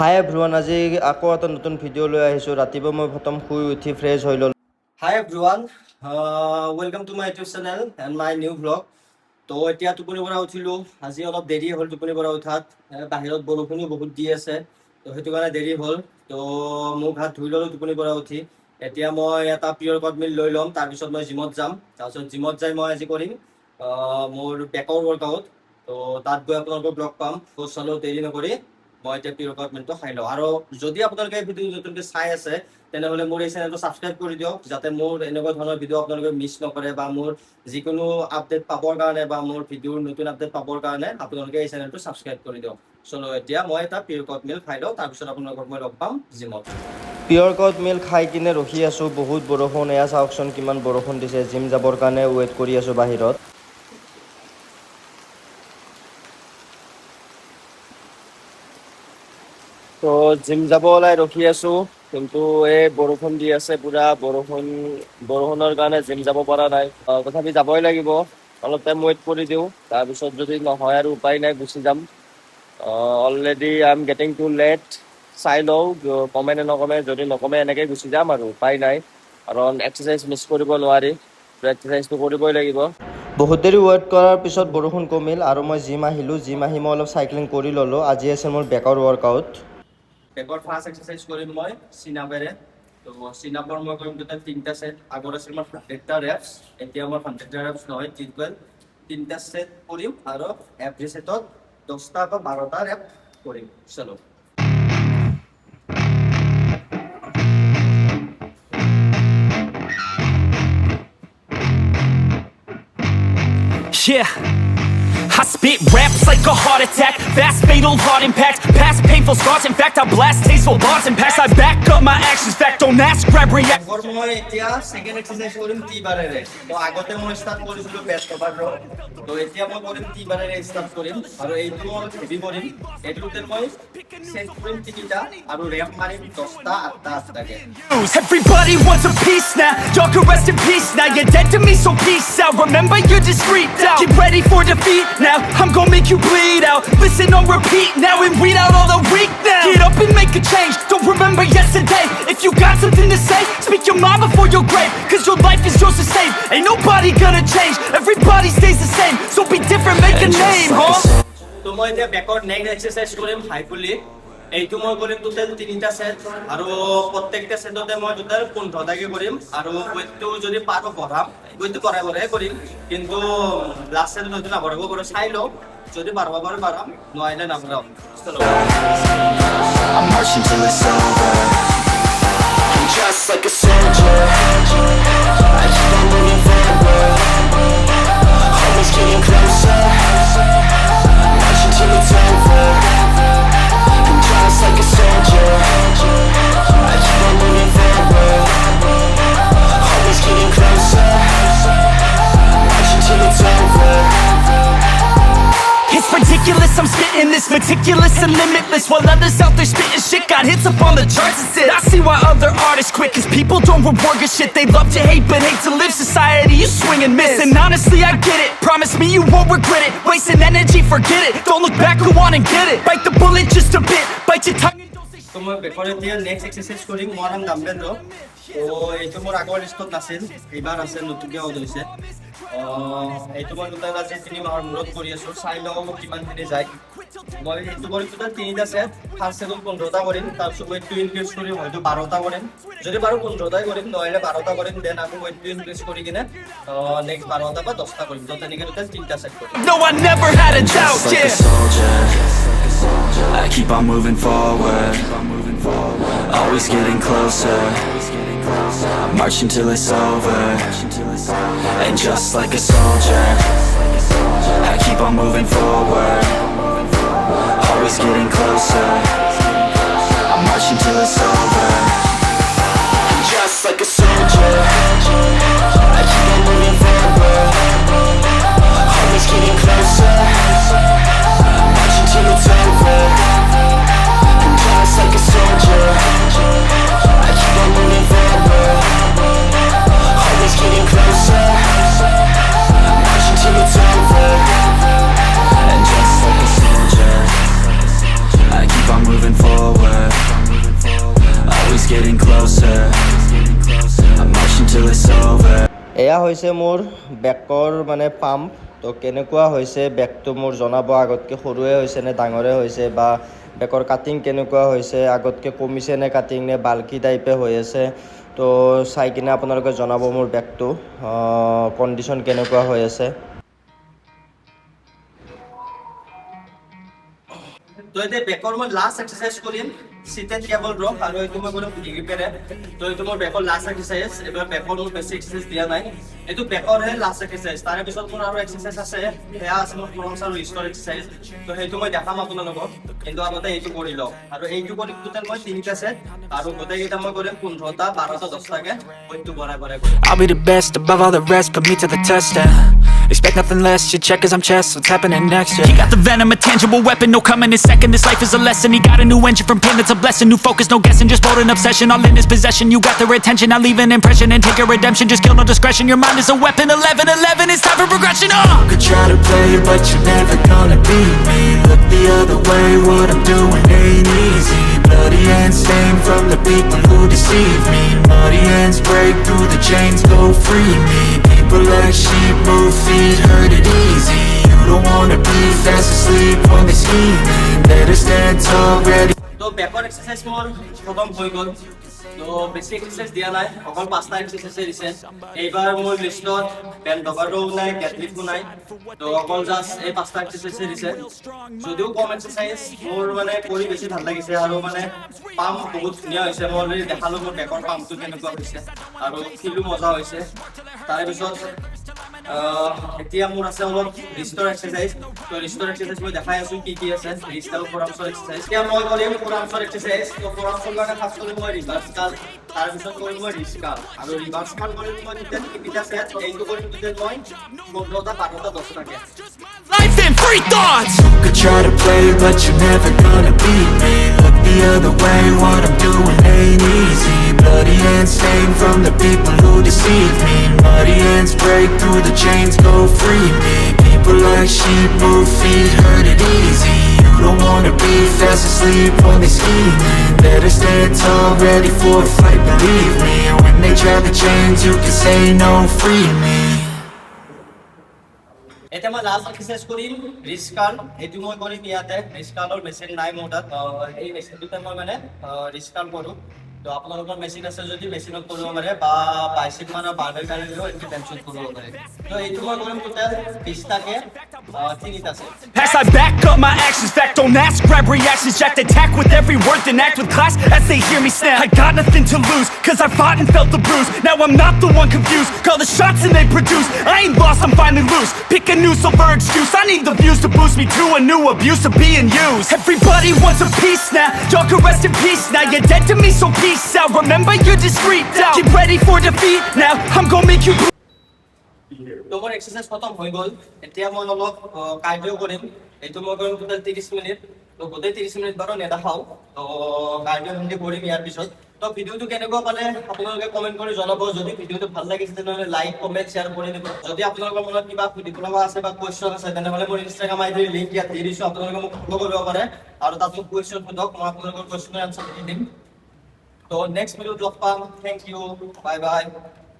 হাই everyone, আজি আকৌ এটা নতুন ভিডিঅ' লৈ আহিছোঁ। ৰাতিপুৱা মই প্ৰথম শুই উঠি ফ্ৰেছ হৈ ল'লোঁ। Hi everyone, welcome to my YouTube channel and my new blog. তো এতিয়া টোপনিৰ পৰা উঠিলোঁ। আজি অলপ দেৰি হ'ল টোপনিৰ পৰা উঠাত, বাহিৰত বৰষুণো বহুত দি আছে, তো সেইটো কাৰণে দেৰি হ'ল। তো মুখ হাত ধুই ল'লোঁ টোপনিৰ পৰা উঠি। এতিয়া মই এটা পিয়ৰ কট মিল লৈ ল'ম, তাৰপিছত মই জিমত যাম। তাৰপিছত জিমত যাই মই আজি কৰিম মোৰ বেকৰ ৱৰ্কআউট। তো তাত গৈ আপোনালোকক লগ পাম। তো চলো দেৰি নকৰি মই এতিয়া পিয়ৰ কট মিলটো খাই লওঁ। আৰু যদি আপোনালোকে এই ভিডিঅ' নতুনকৈ চাই আছে তেনেহ'লে মোৰ এই চেনেলটো ছাবস্ক্ৰাইব কৰি দিয়ক, যাতে মোৰ এনেকুৱা ধৰণৰ ভিডিঅ' আপোনালোকে মিছ নকৰে, বা মোৰ যিকোনো আপডেট পাবৰ কাৰণে বা মোৰ ভিডিঅ'ৰ নতুন আপডেট পাবৰ কাৰণে আপোনালোকে এই চেনেলটো ছাবস্ক্ৰাইব কৰি দিয়ক। চলো এতিয়া মই এটা পিয়ৰ কট মিল খাই লওঁ, তাৰপিছত আপোনালোকক মই লগ পাম জিমত। পিয়ৰ কট মিল খাই কিনে ৰখি আছোঁ, বহুত বৰষুণ। এয়া চাওকচোন কিমান বৰষুণ দিছে। জিম যাবৰ কাৰণে ৱেইট কৰি আছোঁ বাহিৰত। তো জিম যাব ওলাই ৰখি আছোঁ, কিন্তু এই বৰষুণ দি আছে পুৰা। বৰষুণৰ কাৰণে জিম যাব পৰা নাই। তথাপি যাবই লাগিব, অলপ টাইম ৱেইট কৰি দিওঁ, তাৰপিছত যদি নহয় আৰু উপায় নাই গুচি যাম। Already I am getting too late. চাই লওঁ কমে নে নকমে, যদি নকমে এনেকৈ গুচি যাম আৰু উপায় নাই, কাৰণ এক্সাৰচাইজ মিছ কৰিব নোৱাৰি, এক্সাৰচাইজটো কৰিবই লাগিব। বহুত দেৰি ৱেইট কৰাৰ পিছত বৰষুণ কমিল আৰু মই জিম আহিলোঁ। জিম আহি মই অলপ চাইক্লিং কৰি ল'লোঁ। আজি আছে মোৰ বেকৰ ৱৰ্কআউট। বেকৰ ফাৰ্ষ্ট এক্সাৰচাইজ কৰিম মই চিনাপেৰে। তো চিনাপৰ মই কৰিম টোটেল 3টা ছেট। আগত আছিল মোৰ 100টা ৰেপছ, এতিয়া মোৰ 100টা ৰেপছ নহয়, 3টা ছেট কৰিম আৰু এভৰি ছেটত 10টা বা 12টা ৰেপ কৰিম। চলো। Yeah, I spit raps like a heart attack, fast fatal heart impact, past painful scars, in fact I blast tasteful bars and packs, I back up my actions, fact don't ask, grab react. মই এতিয়া second exercise কৰিম T বাৰেৰে। তো আগতে মই start কৰিছিলোঁ best cover ৰ, তো এতিয়া মই কৰিম টি বাৰেৰে স্টাৰ্ট কৰিম, আৰু এইটো মই হেভি কৰিম। এইটো টোটেল মই সেট কৰিম 3টা আৰু ৰেপ মাৰিম 10টা 8টা 8টাকে। Everybody wants a piece now, y'all can rest in peace now, you're dead to me so peace out, remember you're discreet out, get ready for defeat now, I'm gonna make you bleed out, listen on repeat now and weed out all the weak now, get up and make a change, don't remember yesterday, if you got something to say, speak your mind before your grave, cause your life is yours to save, ain't nobody gonna change, everybody stays the same, so be different, make a name, huh? তো মই এতিয়া বেকৰ next exercise কৰিম হাই পুলি। এইটো মই কৰিম total 3টা set, আৰু প্ৰত্যেকটা ছেটতে মই টোটেল 15টাকে কৰিম, আৰু ৱেইটটো যদি পাৰো বঢ়াম, ৱেইটটো বঢ়াই কৰিম, কিন্তু লাষ্ট ছেটত হয়তো নবঢ়াব পাৰোঁ, চাই লওঁ, যদি বাঢ়াব পাৰো বাঢ়াম, নোৱাৰিলে নবঢ়াম। I'm marching till it's over. I'm just like a soldier. I keep on moving forward. Always getting closer. I'm marching till it's over. I'm just like a soldier. I keep on moving forward. Always getting closer. I'm marching till it's over. It's ridiculous, I'm spitting this meticulous and limitless, while others out there spitting shit got hits up on the charts and shit. I see why other artists quit, cause people don't reward good shit. They love to hate but hate to live. Society, you swing and miss, and honestly I get it, promise me you won't regret it. Wasting energy, forget it, don't look back, go on and get it. Bite the bullet just a bit, bite your tongue and don't say shit. তো মই বেকৰ এতিয়া next exercise কৰিম মৰাম dumbbell ৰ। তো এইটো মোৰ আগৰ লিষ্টত নাছিল, এইবাৰ আছে, নতুনকৈ অড হৈছে। এইটো মই টোটেল আজি 3 মাহৰ মূৰত কৰি আছোঁ, চাই লওঁ কিমানখিনি যায়। মই এইটো কৰিম টোটেল 3টা ছেট, ফাৰ্ষ্ট ছেটত 15টা কৰিম, তাৰপিছত ৱেইটটো ইনক্ৰিজ কৰিম, হয়তো 12টা কৰিম, যদি বাৰু 15টাই কৰিম, নহ'লে 12টা কৰিম, দেন আকৌ ৱেইটটো ইনক্ৰিজ কৰি কিনে নেক্সট 12টা বা 10টা কৰিম। তো তেনেকৈ টোটেল 3টা ছেট কৰিম। No, I never had a doubt, Just like a yeah. soldier. I keep on moving forward. Always getting closer. I'm marching till it's over. And just like a soldier, I keep on moving forward. Always getting closer. I'm marching till it's over. And just like a soldier, I keep on moving forward. Always getting closer. I'm marching till it's over. And just like a soldier, I keep on moving forward. Always getting closer. I'm marching till it's over. And just like a soldier, I keep on moving forward. Always getting closer. I'm marching till it's over. এয়া হৈছে মোৰ বেকৰ মানে pump তো কেনেকুৱা হৈছে বেকটো মোৰ জনাব আগতকৈ সৰুৱে হৈছে নে ডাঙৰে হৈছে বা বেকৰ কাটিং কেনেকুৱা হৈছে আগতকৈ কমিছে নে কাটিং নে বাল্কি টাইপে হৈ আছে তো চাই কিনে আপোনালোকে জনাব মোৰ বেকটো কণ্ডিশ্যন কেনেকুৱা হৈ আছে তো এতিয়া বেকৰ মই লাষ্ট এক্সাৰচাইজ কৰিম সিটেড কেবল ড্ৰপ আৰু এইটো মই কৰিম ডিগ্ৰীপেৰে তো এইটো মোৰ বেকৰ লাষ্ট এক্সাৰচাইজ এইবাৰ বেকৰ মোৰ বেছি এক্সাৰচাইজ দিয়া নাই এইটো বেকৰহে লাষ্ট এক্সাৰচাইজ তাৰে পিছত মোৰ আৰু এক্সাৰচাইজ আছে সেয়া আছে মোৰ ফ্ৰণ্ট আৰু ৰিষ্টৰ এক্সাৰচাইজ তো সেইটো মই দেখাম আপোনালোকক কিন্তু আগতে এইটো কৰি লওঁ আৰু এইটো কৰি টোটেল মই 3টা ছেট আৰু গোটেইকেইটা মই কৰিম 15টা 12টা 10টাকে ওয়েটটো বঢ়াই বঢ়াই কৰিম I'll be the best above all the rest, put me to the test, yeah. Expect nothing less, you check as I'm chess, what's happening next, yeah. He got the venom, a tangible weapon, no coming in second. This life is a lesson, he got a new engine from pain, that's a blessing. New focus, no guessing, just bold and obsession, all in his possession. You got their attention, I'll leave an impression and take a redemption. Just kill no discretion, your mind is a weapon. 11-11, it's time for progression, You could try to play, but you're never gonna beat me. Look the other way, what I'm doing ain't easy. Bloody hands stained from the people who deceive me. Muddy hands break through the chains, go free me. People like sheep move feet, hurt it easy. You don't wanna be fast asleep when they scheming. Better stand tall, ready. তো বেকৰ exercise মোৰ খতম হৈ গ'ল তো বেছি exercise দিয়া নাই অকল 5টা এক্সাৰচাইজ দিছে এইবাৰ মোৰ লিষ্টত বেণ্ট অভাৰো নাই কেটলিফো নাই তো অকল জাষ্ট এই 5টা এক্সাৰচাইজ দিছে যদিও কম এক্সাৰচাইজ মোৰ মানে কৰি বেছি ভাল লাগিছে আৰু মানে পাম্প বহুত ধুনীয়া হৈছে মই অলৰেডি দেখালোঁ মোৰ বেকৰ পাম্পটো কেনেকুৱা হৈছে আৰু ফিলো মজা হৈছে তাৰে পিছত এতিয়া মোৰ আছে অলপ ৰিষ্টৰ এক্সাৰচাইজ তো ৰিষ্টৰ এক্সাৰচাইজ মই দেখাই আছোঁ কি আছে ৰিষ্ট আৰু ফোৰামছৰ এক্সাৰচাইজ এতিয়া মই কৰিম ফোৰামছৰ এক্সাৰচাইজ তো ফোৰামছৰ কাৰণে ফাৰ্ষ্ট কৰিম মই ৰিভাৰ্স কাল তাৰ পিছত কৰিম মই ৰিষ্ট কাল আৰু ৰিভাৰ্স কাল কৰিম মই তেতিয়া তিনিটা সেট এইটো কৰিম তেতিয়া মই 15টা 12টা 10টাকে Life and free thoughts. You could try to play, but you're never gonna beat me. Look the other way, what I'm doing ain't easy. Bloody hands stained from the people who deceive me. Muddy hands break through the chains, go free me. People like sheep move feet, hurt it easy. You don't wanna be fast asleep when they scheming. Better stand tall, ready for a fight, believe me. When they drag the chains, you can say no, free me. এতিয়া মই last exercise কৰিম wrist কাল এইটো মই কৰিম ইয়াতে wrist কালৰ machine নাই মোৰ তাত এই মেচিনটোতে মই মানে ৰিষ্ট কাল কৰোঁ তো আপোনালোকৰ মেচিন আছে যদি মেচিনত কৰিব পাৰে বা বাইচেপ মানৰ বাৰ্ডাৰ কাৰণেও এইটো টেনশ্যন কৰিব পাৰে তো এইটো মই কৰিম টোটেল 20টাকে 3টা set As I back up my actions, fact don't ask, grab reactions, jacked attack with every word, then act with class as they hear me snap. I got nothing to lose, cause I fought and felt the bruise. Now I'm not the one confused, call the shots and they produce. I ain't lost, I'm finally loose. Pick a new silver excuse, I need the views to boost me to a new abuse of being used. Everybody wants a piece now, y'all can rest in peace now. You're dead to me, so peace out. Remember you're discreet out. Get ready for defeat now, I'm gonna make you. তো মোৰ exercise খতম হৈ গ'ল এতিয়া মই অলপ cardio' কৰিম এইটো মই কৰিম টোটেল 30 মিনিট তো গোটেই 30 মিনিট বাৰু নেদেখাওঁ তো কাৰ্ডিঅ' হিন্দি কৰিম ইয়াৰ পিছত তো ভিডিঅ'টো কেনেকুৱা পালে আপোনালোকে কমেণ্ট কৰি জনাব যদি ভিডিঅ'টো ভাল লাগিছে তেনেহ'লে লাইক কমেণ্ট শ্বেয়াৰ কৰি দিব যদি আপোনালোকৰ মনত কিবা সুধিব লগা আছে বা কুৱেশ্যন আছে তেনেহ'লে মোৰ ইনষ্টাগ্ৰাম আইডিৰ লিংক ইয়াত দি দিছোঁ আপোনালোকে মোক ফ'ল' কৰিব পাৰে আৰু তাত মোক কুৱেশ্যন সোধক মই আপোনালোকৰ কুৱেশ্যনৰ এনচাৰ দি দিম তো নেক্সট ভিডিঅ'ত লগ পাম থেংক ইউ বাই বাই